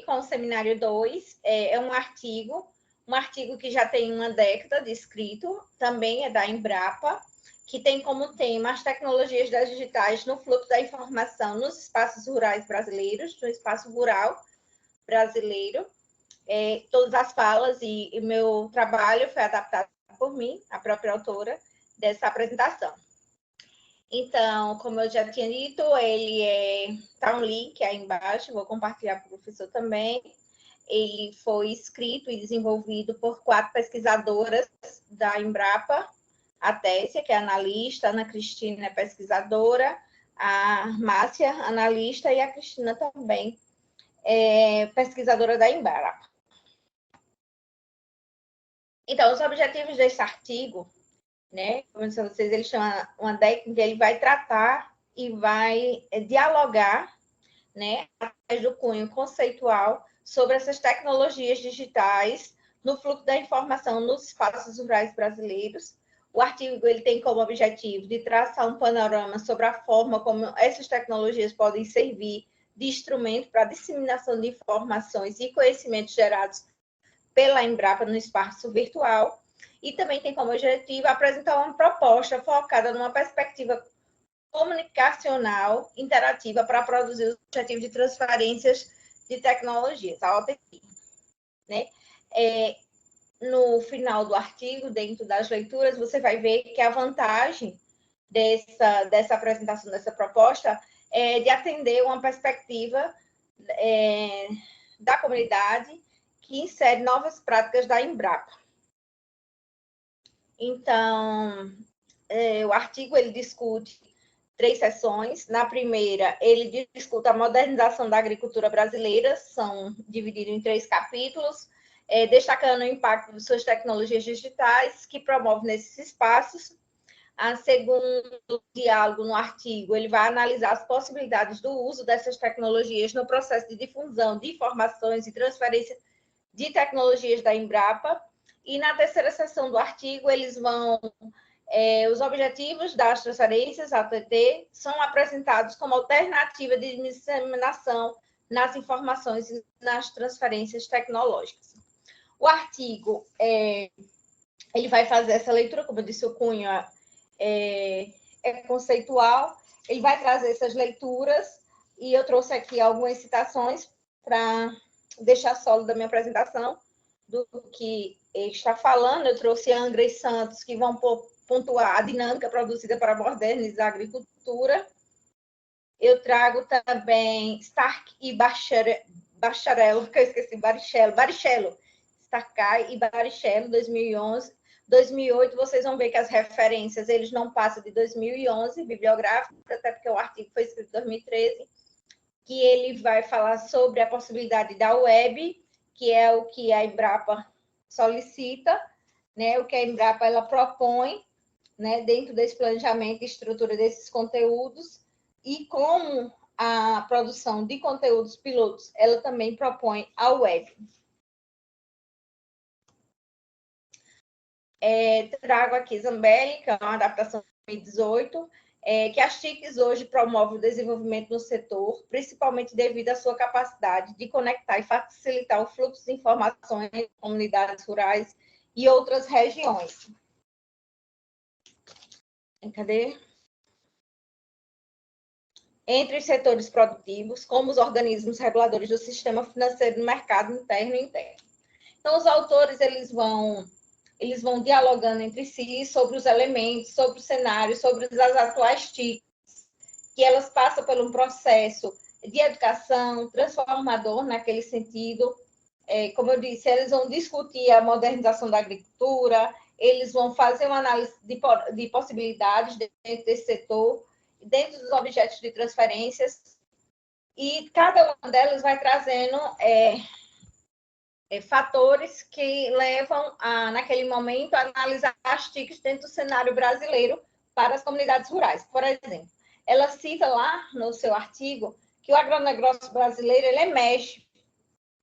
com o seminário 2, é um artigo que já tem uma década de escrito, também é da Embrapa, que tem como tema as tecnologias das digitais no fluxo da informação nos espaços rurais brasileiros, no espaço rural brasileiro. Todas as falas e meu trabalho foi adaptado por mim, a própria autora dessa apresentação. Então, como eu já tinha dito, ele tá um link aí embaixo, vou compartilhar para o professor também. Ele foi escrito e desenvolvido por 4 pesquisadoras da Embrapa, a Tessia, que é analista, a Ana Cristina é pesquisadora, a Márcia, analista, e a Cristina também pesquisadora da Embrapa. Então, os objetivos desse artigo, né, como eu disse a vocês, eles chamam uma DEC, ele vai tratar e vai dialogar, né, através do cunho conceitual sobre essas tecnologias digitais no fluxo da informação nos espaços rurais brasileiros. O artigo ele tem como objetivo de traçar um panorama sobre a forma como essas tecnologias podem servir de instrumento para a disseminação de informações e conhecimentos gerados pela Embrapa no espaço virtual, e também tem como objetivo apresentar uma proposta focada numa perspectiva comunicacional interativa para produzir os objetivos de transferências de tecnologias, a OTT, né? No final do artigo, dentro das leituras, você vai ver que a vantagem dessa apresentação, dessa proposta, é de atender uma perspectiva da comunidade que insere novas práticas da Embrapa. Então, o artigo ele discute 3 sessões. Na primeira, ele discute a modernização da agricultura brasileira, são divididos em 3 capítulos, destacando o impacto de suas tecnologias digitais que promove nesses espaços. A segundo diálogo no artigo, ele vai analisar as possibilidades do uso dessas tecnologias no processo de difusão de informações e transferência de tecnologias da Embrapa. E na terceira sessão do artigo, eles vão... os objetivos das transferências, ATT, são apresentados como alternativa de disseminação nas informações e nas transferências tecnológicas. O artigo, ele vai fazer essa leitura, como eu disse, o cunho é conceitual, ele vai trazer essas leituras, e eu trouxe aqui algumas citações para deixar sólido da minha apresentação, do que ele está falando. Eu trouxe Angra e Santos, que vão pontuar a dinâmica produzida para modernizar a agricultura. Eu trago também Stark e Bacharello, que eu esqueci, Barichello, Starkay e Barichello, 2011. 2008, vocês vão ver que as referências, eles não passam de 2011, bibliográfico, até porque o artigo foi escrito em 2013, que ele vai falar sobre a possibilidade da web, que é o que a Embrapa solicita, né? O que a Embrapa ela propõe, né, dentro desse planejamento e estrutura desses conteúdos, e como a produção de conteúdos pilotos, ela também propõe a web. Trago aqui Zambelli, que é uma adaptação de 2018, que as TICs hoje promovem o desenvolvimento no setor, principalmente devido à sua capacidade de conectar e facilitar o fluxo de informações em comunidades rurais e outras regiões. Cadê? Entre os setores produtivos, como os organismos reguladores do sistema financeiro no mercado interno e interno. Então, os autores eles vão dialogando entre si sobre os elementos, sobre o cenário, sobre as atuais TICs, que elas passam por um processo de educação transformador naquele sentido. Como eu disse, eles vão discutir a modernização da agricultura, eles vão fazer uma análise de possibilidades dentro desse setor, dentro dos objetos de transferências, e cada uma delas vai trazendo fatores que levam, naquele momento, a analisar as TICs dentro do cenário brasileiro para as comunidades rurais. Por exemplo, ela cita lá no seu artigo que o agronegócio brasileiro ele emerge,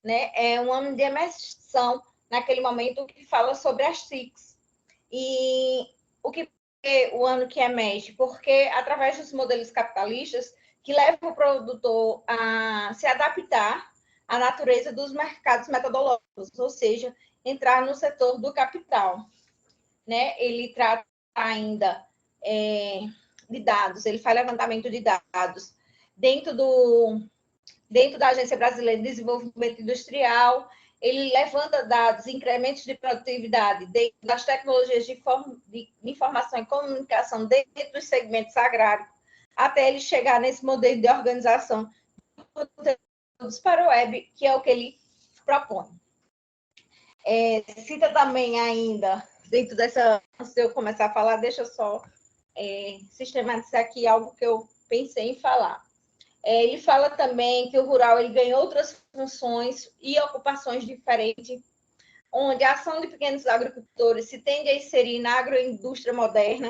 né? É um ano de emersão naquele momento que fala sobre as TICs. E o que é o ano que emerge? Porque através dos modelos capitalistas que levam o produtor a se adaptar a natureza dos mercados metodológicos, ou seja, entrar no setor do capital. Né? Ele trata ainda de dados, ele faz levantamento de dados dentro da Agência Brasileira de Desenvolvimento Industrial, ele levanta dados, incrementos de produtividade dentro das tecnologias de informação e comunicação dentro dos segmentos agrários, até ele chegar nesse modelo de organização de conteúdos para o web, que é o que ele propõe. Cita também ainda, dentro dessa, antes de eu começar a falar, deixa eu só sistematizar aqui algo que eu pensei em falar. Ele fala também que o rural ele ganha outras funções e ocupações diferentes, onde a ação de pequenos agricultores se tende a inserir na agroindústria moderna.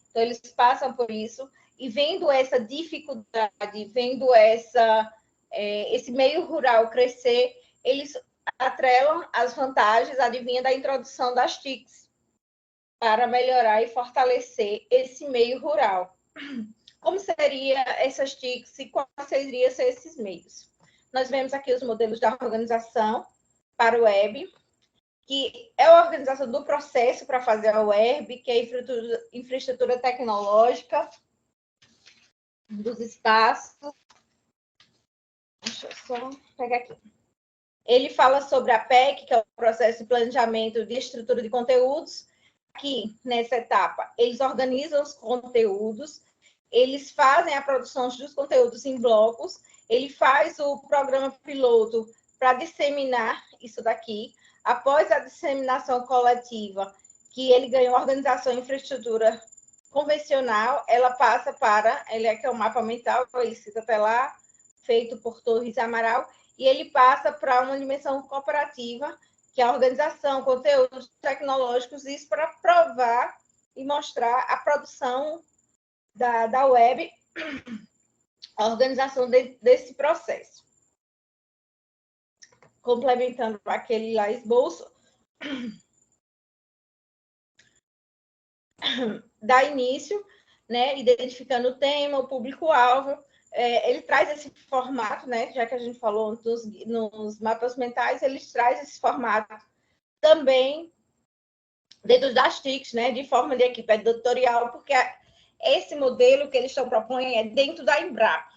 Então, eles passam por isso. E vendo essa dificuldade, vendo esse meio rural crescer, eles atrelam as vantagens advindas da introdução das TICs para melhorar e fortalecer esse meio rural. Como seriam essas TICs e quais seriam esses meios? Nós vemos aqui os modelos da organização para o web, que é a organização do processo para fazer a web, que é a infraestrutura tecnológica dos espaços. Deixa eu só pegar aqui. Ele fala sobre a PEC, que é o processo de planejamento de estrutura de conteúdos. Aqui, nessa etapa, eles organizam os conteúdos, eles fazem a produção dos conteúdos em blocos, ele faz o programa piloto para disseminar isso daqui. Após a disseminação coletiva, que ele ganhou organização e infraestrutura convencional, ela passa para, ele é que é o mapa mental, ele cita até lá, feito por Torres Amaral, e ele passa para uma dimensão cooperativa, que é a organização, conteúdos tecnológicos, isso para provar e mostrar a produção da web, a organização desse processo. Complementando aquele lá esboço, dá início, né, identificando o tema, o público-alvo, ele traz esse formato, né, já que a gente falou nos mapas mentais, ele traz esse formato também dentro das TICs, né, de forma de equipe editorial, porque esse modelo que eles estão propondo é dentro da Embrapa,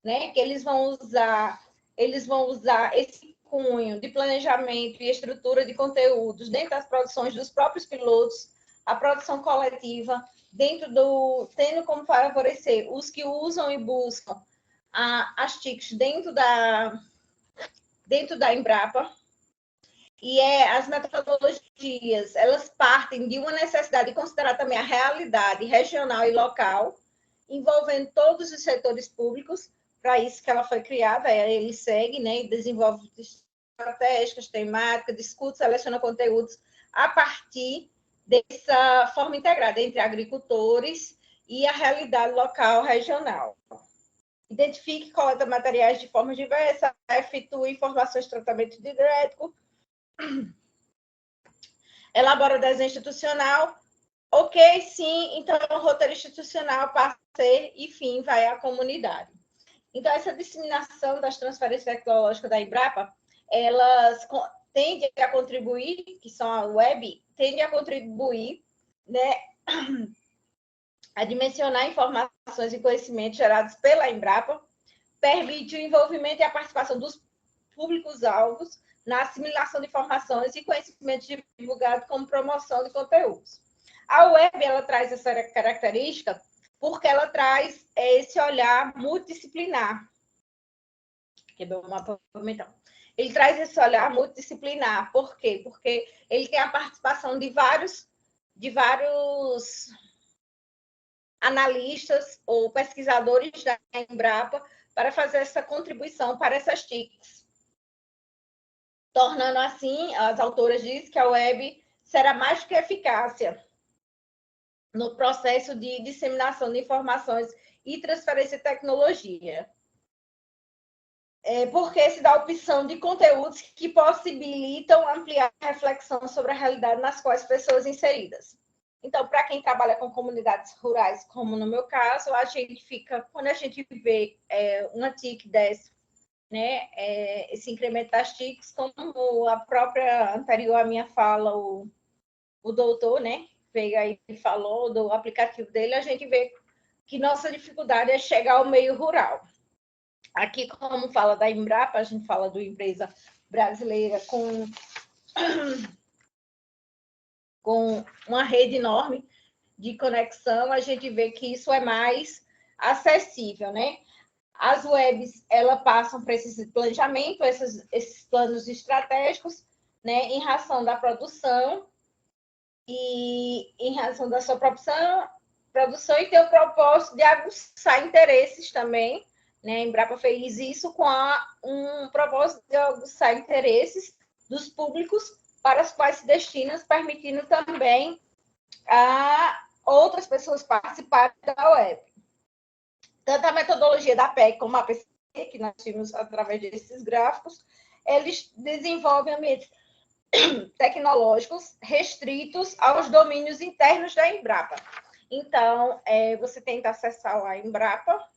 né, que eles vão usar esse cunho de planejamento e estrutura de conteúdos dentro das produções dos próprios pilotos, a produção coletiva, tendo como favorecer os que usam e buscam as TICs dentro da Embrapa. E as metodologias, elas partem de uma necessidade de considerar também a realidade regional e local, envolvendo todos os setores públicos, para isso que ela foi criada, ele segue, né, e desenvolve estratégicas, temáticas, discute, seleciona conteúdos a partir dessa forma integrada entre agricultores e a realidade local regional. Identifique e coleta materiais de forma diversa, efetue informações de tratamento didático, elabora o desenho institucional. Ok, sim, então o roteiro institucional passa a ser, e fim, vai à comunidade. Então, essa disseminação das transferências tecnológicas da Embrapa, elas tendem a contribuir, que são a web, tendem a contribuir, né, a dimensionar informações e conhecimentos gerados pela Embrapa, permite o envolvimento e a participação dos públicos-alvos na assimilação de informações e conhecimentos divulgados como promoção de conteúdos. A web, ela traz essa característica porque ela traz esse olhar multidisciplinar. Quebrou o mapa mental. Ele traz esse olhar multidisciplinar. Por quê? Porque ele tem a participação de vários analistas ou pesquisadores da Embrapa para fazer essa contribuição para essas TICs. Tornando assim, as autoras dizem que a web será mais do que eficácia no processo de disseminação de informações e transferência de tecnologia. Porque se dá a opção de conteúdos que possibilitam ampliar a reflexão sobre a realidade nas quais pessoas inseridas. Então, para quem trabalha com comunidades rurais, como no meu caso, a gente fica, quando a gente vê uma TIC dessa né, esse incremento das TICs, como a própria, anterior à minha fala, o doutor, né, veio aí e falou do aplicativo dele, a gente vê que nossa dificuldade é chegar ao meio rural. Aqui, como fala da Embrapa, a gente fala do empresa brasileira com uma rede enorme de conexão, a gente vê que isso é mais acessível, né? As webs, elas passam para esse planejamento, esses planos estratégicos, né, em razão da produção e em razão da sua produção e ter o propósito de aguçar interesses também, né? A Embrapa fez isso com um propósito de aguçar interesses dos públicos para os quais se destinam, permitindo também a outras pessoas participarem da web. Tanto a metodologia da PEC como a PCC, que nós tínhamos através desses gráficos, eles desenvolvem ambientes tecnológicos restritos aos domínios internos da Embrapa. Então, você tenta acessar a Embrapa.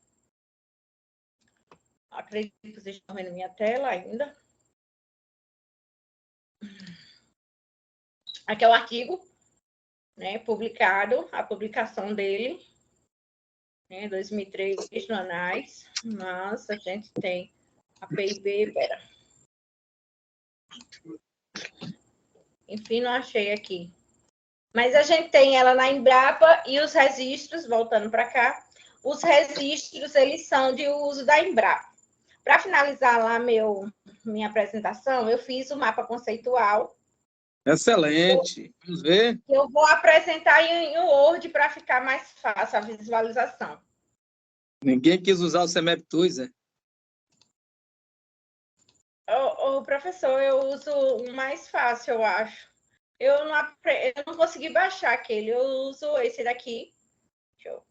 Acredito que vocês estão vendo minha tela ainda. Aqui é o artigo, né, publicado, a publicação dele, né, 2003, no Anais. Mas a gente tem a PIB, enfim, não achei aqui. Mas a gente tem ela na Embrapa e os registros, voltando para cá, os registros, eles são de uso da Embrapa. Para finalizar lá minha apresentação, eu fiz o mapa conceitual. Excelente. Vamos ver. Eu vou apresentar em Word para ficar mais fácil a visualização. Ninguém quis usar o CMEP-TUS, né? O professor, eu uso o mais fácil, eu acho. Eu não consegui baixar aquele, eu uso esse daqui. Deixa eu...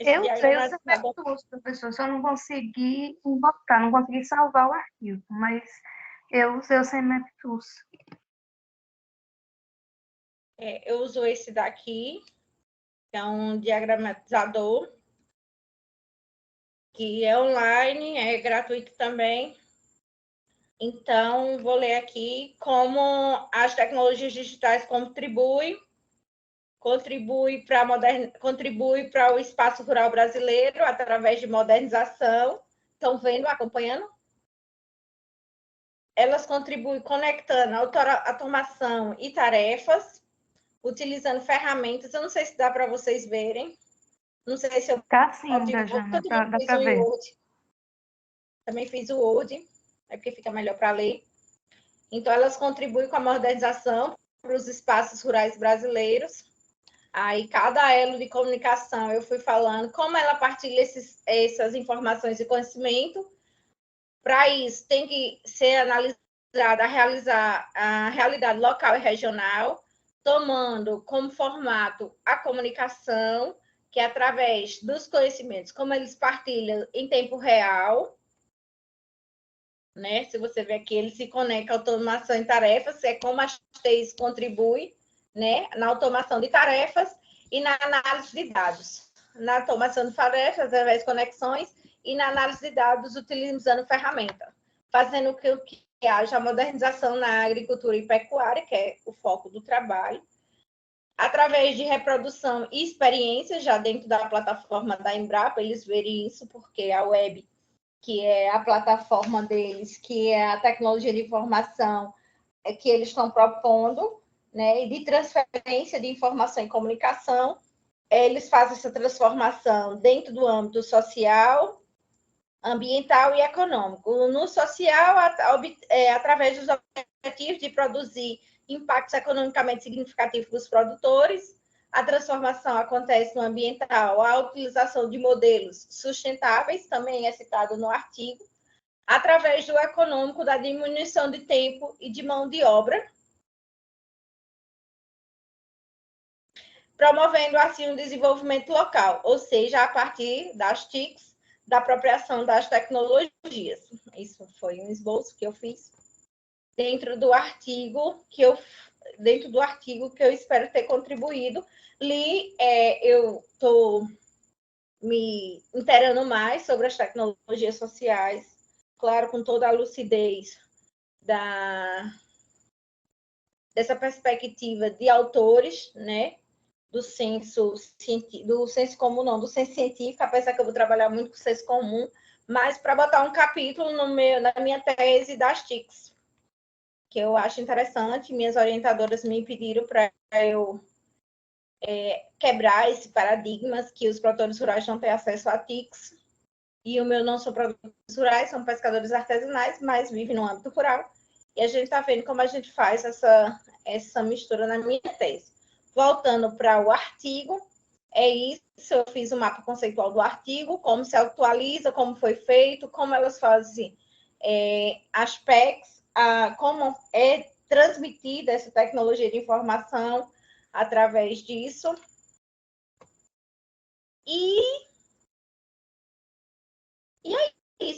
Eu usei o CMEP-TUS, professor, só não consegui botar, não consegui salvar o arquivo, mas eu usei o CMEP-TUS. Eu uso esse daqui, que é um diagramatizador, que é online, é gratuito também. Então, vou ler aqui como as tecnologias digitais contribuem para o espaço rural brasileiro através de modernização. Estão vendo, acompanhando? Elas contribuem conectando automação e tarefas, utilizando ferramentas. Eu não sei se dá para vocês verem. Não sei se eu... Tá sim, Jana, dá para ver. Também fiz o Word, porque fica melhor para ler. Então, elas contribuem com a modernização para os espaços rurais brasileiros. Aí, cada elo de comunicação, eu fui falando como ela partilha essas informações e conhecimento. Para isso, tem que ser analisada, realizar a realidade local e regional, tomando como formato a comunicação, que é através dos conhecimentos, como eles partilham em tempo real, né? Se você ver aqui, ele se conecta à automação e tarefas, é como as TIs contribuem, né, na automação de tarefas e na análise de dados. Na automação de tarefas, através de conexões, e na análise de dados, utilizando ferramenta, fazendo com que haja modernização na agricultura e pecuária, que é o foco do trabalho, através de reprodução e experiência, já dentro da plataforma da Embrapa, eles verem isso, porque a web, que é a plataforma deles, que é a tecnologia de informação que eles estão propondo, né, e de transferência de informação e comunicação, eles fazem essa transformação dentro do âmbito social, ambiental e econômico. No social, através dos objetivos de produzir impactos economicamente significativos para os produtores, a transformação acontece no ambiental, a utilização de modelos sustentáveis, também é citado no artigo, através do econômico, da diminuição de tempo e de mão de obra, promovendo assim o desenvolvimento local, ou seja, a partir das TICs, da apropriação das tecnologias. Isso foi um esboço que eu fiz dentro do artigo que eu espero ter contribuído. Eu estou me inteirando mais sobre as tecnologias sociais, claro, com toda a lucidez dessa perspectiva de autores, né, do senso comum, não, do senso científico, apesar que eu vou trabalhar muito com o senso comum, mas para botar um capítulo na minha tese das TICs, que eu acho interessante. Minhas orientadoras me pediram para eu quebrar esse paradigma que os produtores rurais não têm acesso a TICs, e o meu não são produtores rurais, são pescadores artesanais, mas vivem no âmbito rural, e a gente está vendo como a gente faz essa mistura na minha tese. Voltando para o artigo, é isso, eu fiz o mapa conceitual do artigo, como se atualiza, como foi feito, como elas fazem aspectos, como é transmitida essa tecnologia de informação através disso. E é